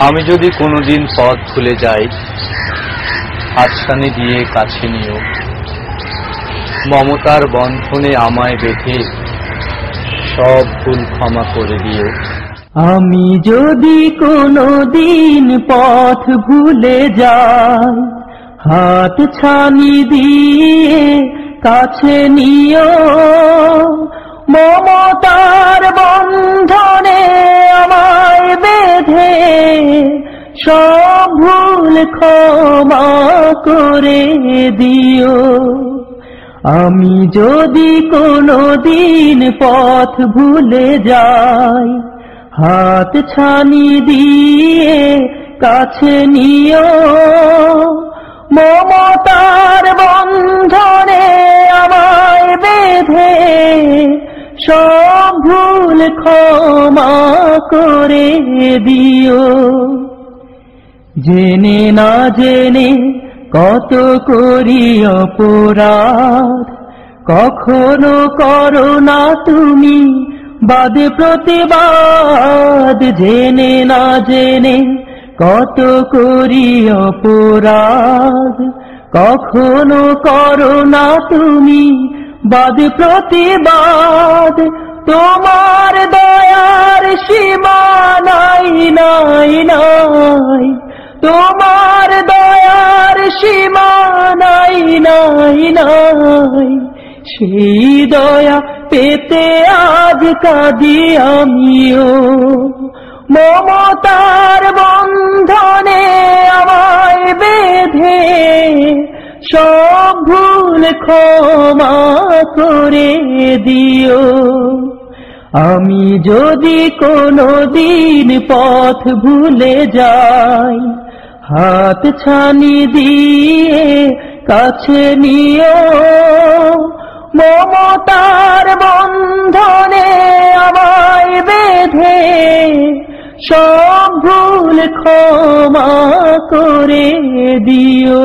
আমি যদি কোনোদিন পথ ভুলে যাই, হাতছানি দিয়ে কাছে নিও, মমতার বন্ধনে আমায় বেঁধে সব ভুল ক্ষমা করে দিও। আমি যদি কোনোদিন পথ ভুলে যাই, হাতছানি দিয়ে কাছে নিও, মমতার বন্ধনে আমায় বেঁধে সব ভুল ক্ষমা করে দিও। আমি যদি কোনোদিন পথ ভুলে যাই, হাতছানি দিয়ে কাছে নিও, মমতার বন্ধনে আমায় বেঁধে সব ভুল ক্ষমা করে দিও। জেনে না জেনে কত করি অপরাধ, কখনো করো না তুমি বাদ প্রতিবাদ। জেনে না জেনে কত করি অপরাধ, কখনো করো না তুমি বাদ প্রতিবাদ। তোমার দয়ার সীমা নাই নাই নাই, তোমার দয়ার সীমা নাই নাই নাই। সেই দয়া পেতে আজ কাঁদি আমিও, মমতার বন্ধনে আমায় বেঁধে সব ভুল ক্ষমা করে দিও। আমি যদি কোনোদিন পথ ভুলে যাই, হাতছানি দিয়ে কাছে নিও, মমতার বন্ধনে আমায় বেঁধে সব ভুল ক্ষমা করে দিও।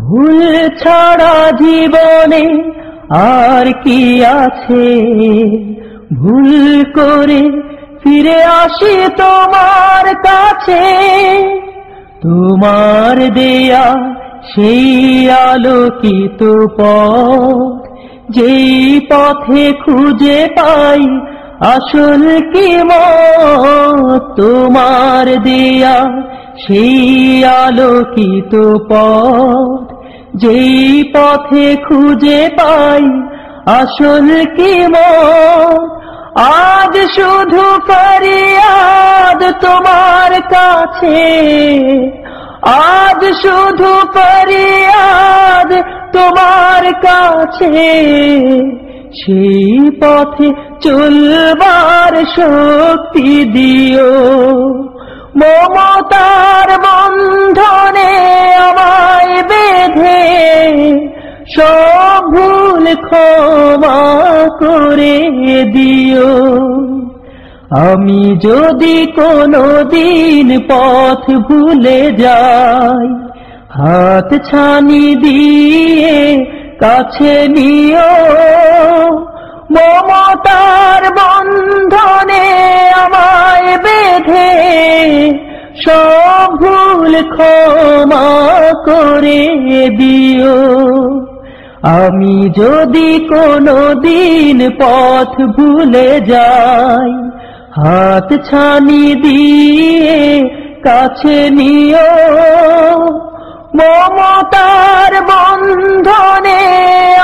ভুল ছাড়া জীবনে আর কি আছে, ভুল করে ফিরে আসি তোমার কাছে। তোমার দেয়া সেই আলোকিত পথ, যেই পথে খুঁজে পাই আসল কি মত। তোমার দেয়া সেই আলোকিত পথ, যেই পথে খুঁজে পাই আসল কি মত। আজ শুধু ফরিয়াদ তোমার কাছে, আজ শুধু ফরিয়াদ তোমার কাছে। সেই পথে চলবার শক্তি দিও, মমতার বন্ধনে আমায় বেঁধে সব ভুল ক্ষমা করে দিও। আমি যদি কোনোদিন পথ ভুলে যাই, হাতছানি দিয়ে কাছে নিও, মমতার বন্ধনে আমায় বেঁধে সব ভুল ক্ষমা করে দিও। আমি যদি কোনোদিন পথ ভুলে যাই, হাতছানি দিয়ে কাছে নিও, মমতার বন্ধনে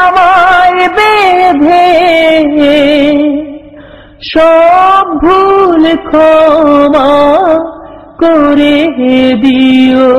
আমায় বেঁধে সব ভুল ক্ষমা করে দিও।